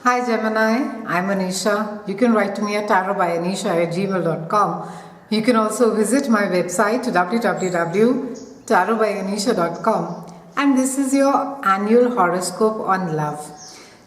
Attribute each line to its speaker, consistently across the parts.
Speaker 1: Hi Gemini, I'm Anisha. You can write to me at tarotbyanisha@gmail.com. You can also visit my website www.tarotbyanisha.com. And this is your annual horoscope on love.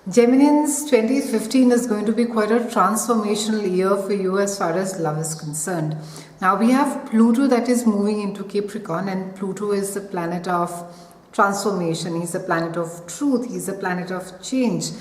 Speaker 1: Geminians, 2015 is going to be quite a transformational year for you as far as love is concerned. Now we have Pluto that is moving into Capricorn, and Pluto is the planet of transformation. He's a planet of truth. He's a planet of change.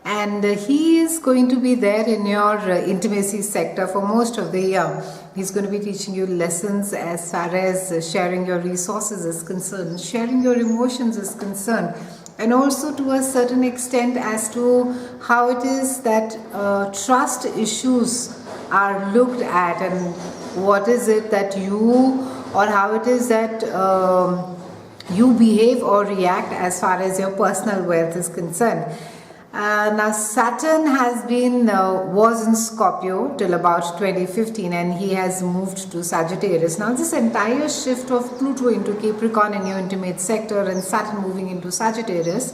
Speaker 1: And he is going to be there in your intimacy sector for most of the year. He's going to be teaching you lessons as far as sharing your resources is concerned, sharing your emotions is concerned, and also to a certain extent as to how it is that trust issues are looked at, and what is it that you, or how it is that you behave or react as far as your personal wealth is concerned. Now Saturn was in Scorpio till about 2015, and he has moved to Sagittarius. Now this entire shift of Pluto into Capricorn in your intimate sector and Saturn moving into Sagittarius,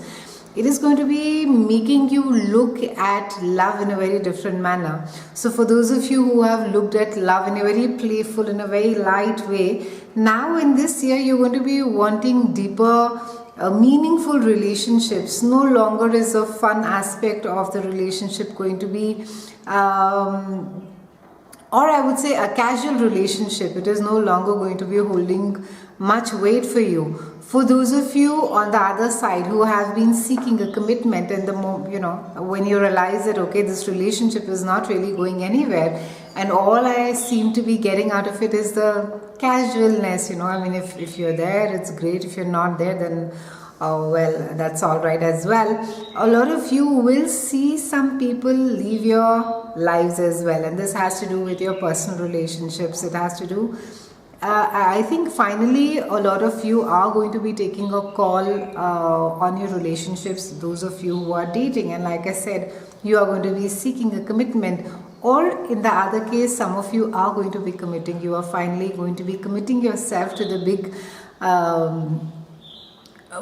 Speaker 1: it is going to be making you look at love in a very different manner. So for those of you who have looked at love in a very playful, in a very light way, now in this year you're going to be wanting deeper, meaningful relationships. No longer is a fun aspect of the relationship going to be or I would say a casual relationship. It is no longer going to be holding much weight for you. For those of you on the other side who have been seeking a commitment, and when you realize that okay, this relationship is not really going anywhere, and all I seem to be getting out of it is the casualness, I mean, if you're there, it's great. If you're not there, then well, that's all right as well. A lot of you will see some people leave your lives as well, and this has to do with your personal relationships. It has to do, I think finally a lot of you are going to be taking a call on your relationships, those of you who are dating, and like I said, you are going to be seeking a commitment. Or in the other case, some of you are going to be committing. You are finally going to be committing yourself to the big,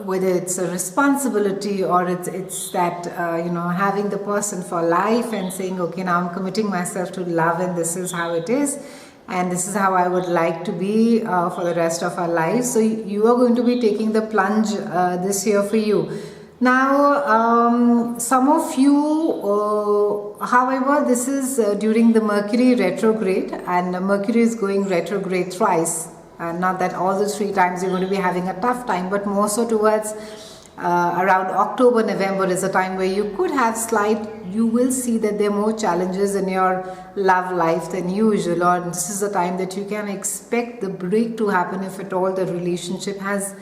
Speaker 1: whether it's a responsibility or it's that, having the person for life and saying, okay, now I'm committing myself to love, and this is how it is, and this is how I would like to be for the rest of our lives. So you are going to be taking the plunge this year for you. Now, some of you, however, this is during the Mercury retrograde, and Mercury is going retrograde thrice. Not that all the 3 times you're going to be having a tough time, but more so towards around October, November is a time where you could have you will see that there are more challenges in your love life than usual, or this is a time that you can expect the break to happen if at all the relationship has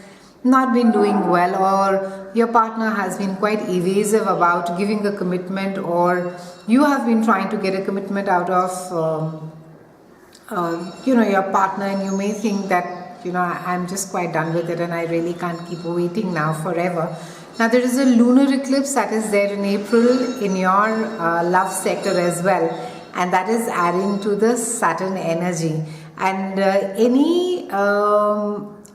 Speaker 1: not been doing well, or your partner has been quite evasive about giving a commitment, or you have been trying to get a commitment out of your partner, and you may think that I'm just quite done with it and I really can't keep waiting now forever. Now there is a lunar eclipse that is there in April in your love sector as well, and that is adding to the Saturn energy, and any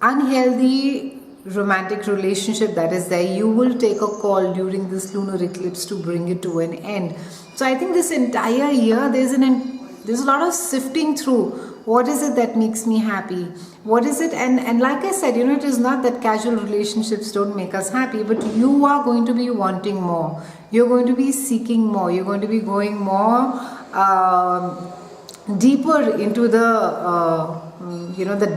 Speaker 1: unhealthy romantic relationship that is there, you will take a call during this lunar eclipse to bring it to an end. So I think this entire year there's a lot of sifting through. What is it that makes me happy? What is it? And like I said, it is not that casual relationships don't make us happy, but you are going to be wanting more. You're going to be seeking more. You're going to be going more deeper into the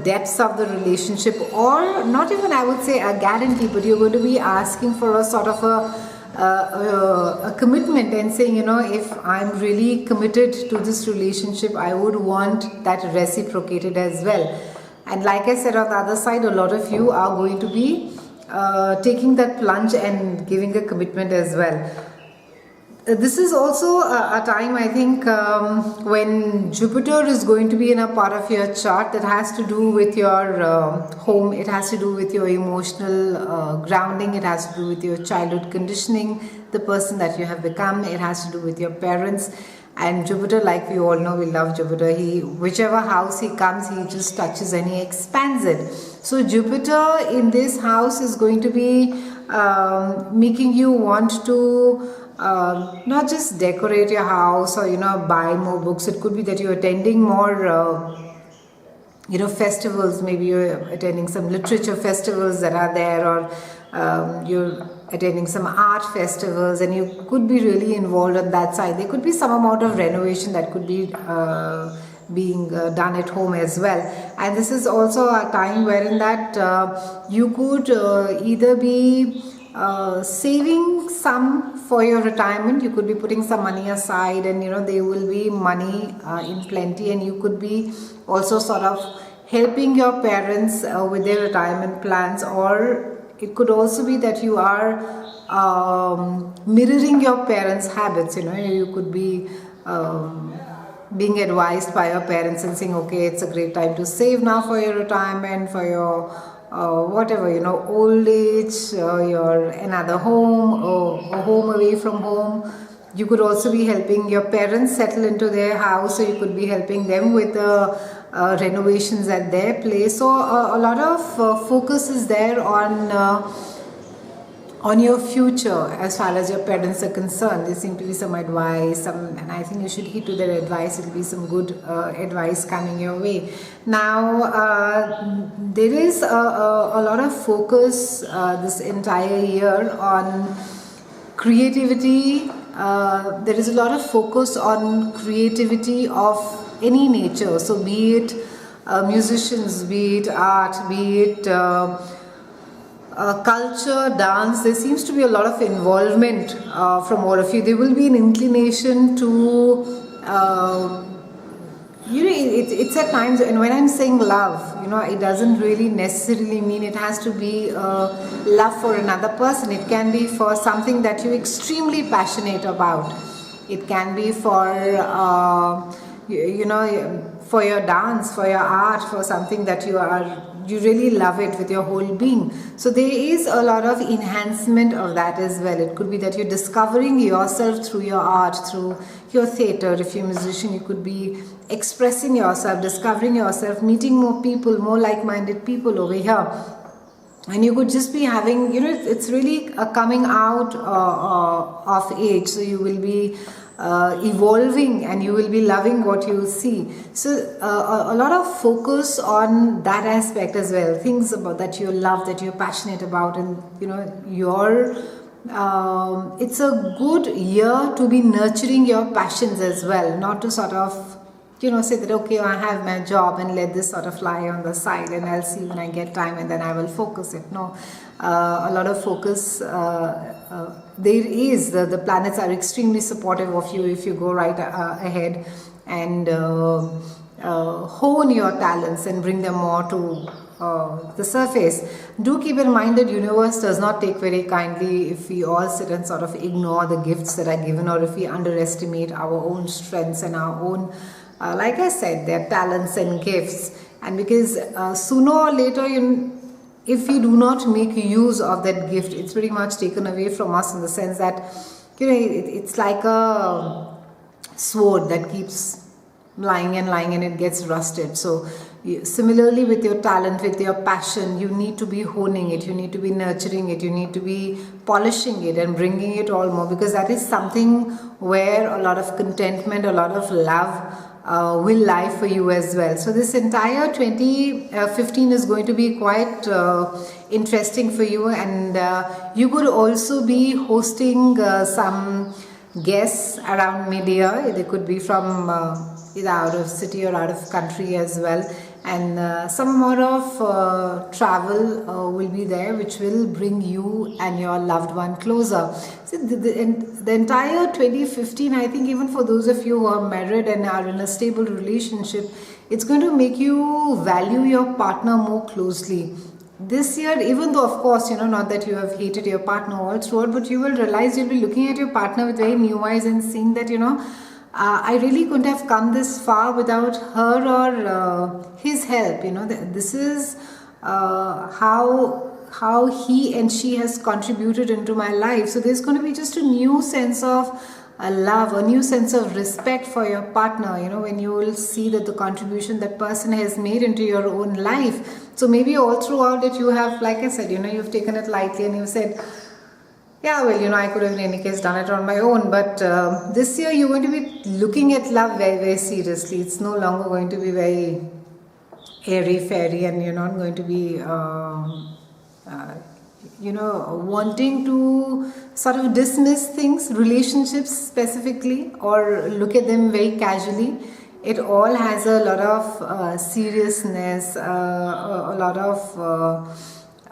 Speaker 1: depths of the relationship, or not even I would say a guarantee, but you're going to be asking for a sort of a commitment and saying, if I'm really committed to this relationship, I would want that reciprocated as well. And like I said, on the other side, a lot of you are going to be taking that plunge and giving a commitment as well. This is also a time, I think, when Jupiter is going to be in a part of your chart that has to do with your home. It has to do with your emotional grounding. It has to do with your childhood conditioning, the person that you have become. It has to do with your parents. And Jupiter, like we all know, we love Jupiter. Whichever house he comes, he just touches and he expands it. So Jupiter in this house is going to be making you want to not just decorate your house or buy more books. It could be that you're attending more festivals. Maybe you're attending some literature festivals that are there, or you're attending some art festivals, and you could be really involved on that side. There could be some amount of renovation that could be being done at home as well. And this is also a time wherein that you could either be saving some for your retirement. You could be putting some money aside, and there will be money in plenty, and you could be also sort of helping your parents with their retirement plans. Or it could also be that you are mirroring your parents' habits. You could be being advised by your parents and saying, okay, it's a great time to save now for your retirement, for your whatever, old age, your another home, or a home away from home. You could also be helping your parents settle into their house, so you could be helping them with the renovations at their place. So a lot of focus is there on your future as far as your parents are concerned. There seem to be some advice, and I think you should heed to their advice. It will be some good advice coming your way. Now, there is a lot of focus this entire year on creativity. There is a lot of focus on creativity of any nature. So be it musicians, be it art, be it culture, dance. There seems to be a lot of involvement from all of you. There will be an inclination to it's at times, and when I'm saying love, it doesn't really necessarily mean it has to be love for another person. It can be for something that you're extremely passionate about. It can be for for your dance, for your art, for something that you really love it with your whole being. So there is a lot of enhancement of that as well. It could be that you're discovering yourself through your art, through your theater. If you're a musician, you could be expressing yourself, discovering yourself, meeting more people, more like-minded people over here. And you could just be having, it's really a coming out of age. So you will be evolving, and you will be loving what you see. So a lot of focus on that aspect as well. Things about that you love, that you're passionate about, and it's a good year to be nurturing your passions as well, not to sort of say that, okay, I have my job and let this sort of lie on the side and I'll see when I get time and then I will focus it. No, a lot of focus there is. The planets are extremely supportive of you if you go right ahead and hone your talents and bring them more to the surface. Do keep in mind that universe does not take very kindly if we all sit and sort of ignore the gifts that are given, or if we underestimate our own strengths and our own like I said, their talents and gifts. And because sooner or later, if we do not make use of that gift, it's pretty much taken away from us, in the sense that it's like a sword that keeps lying and it gets rusted. So similarly with your talent, with your passion, you need to be honing it, you need to be nurturing it, you need to be polishing it and bringing it all more, because that is something where a lot of contentment, a lot of love will lie for you as well. So this entire 2015 is going to be quite interesting for you, and you could also be hosting some guests around mid-year. They could be from either out of city or out of country as well, and some more of travel will be there, which will bring you and your loved one closer. So the entire 2015, I think, even for those of you who are married and are in a stable relationship, it's going to make you value your partner more closely. This year, even though of course, not that you have hated your partner all throughout, but you will realize, you'll be looking at your partner with very new eyes and seeing that, I really couldn't have come this far without her or his help. This is how he and she has contributed into my life. So there's going to be just a new sense of love, a new sense of respect for your partner, when you will see that the contribution that person has made into your own life. So maybe all throughout it, you have, like I said, you've taken it lightly and you said, Yeah, well, I could have in any case done it on my own, but this year you're going to be looking at love very, very seriously. It's no longer going to be very airy fairy, and you're not going to be, wanting to sort of dismiss things, relationships specifically, or look at them very casually. It all has a lot of seriousness, a lot of,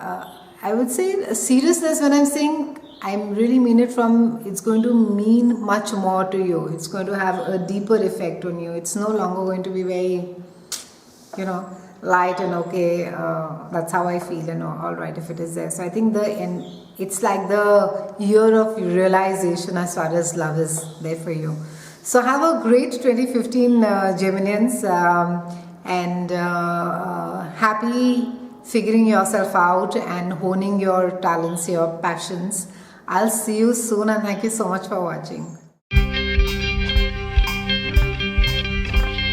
Speaker 1: I would say, seriousness. When I'm saying, I really mean it from, it's going to mean much more to you. It's going to have a deeper effect on you. It's no longer going to be very, light and okay. That's how I feel, all right, if it is there. So I think it's like the year of realization as far as love is there for you. So have a great 2015, Geminians, and happy figuring yourself out and honing your talents, your passions. I'll see you soon, and thank you so much for watching.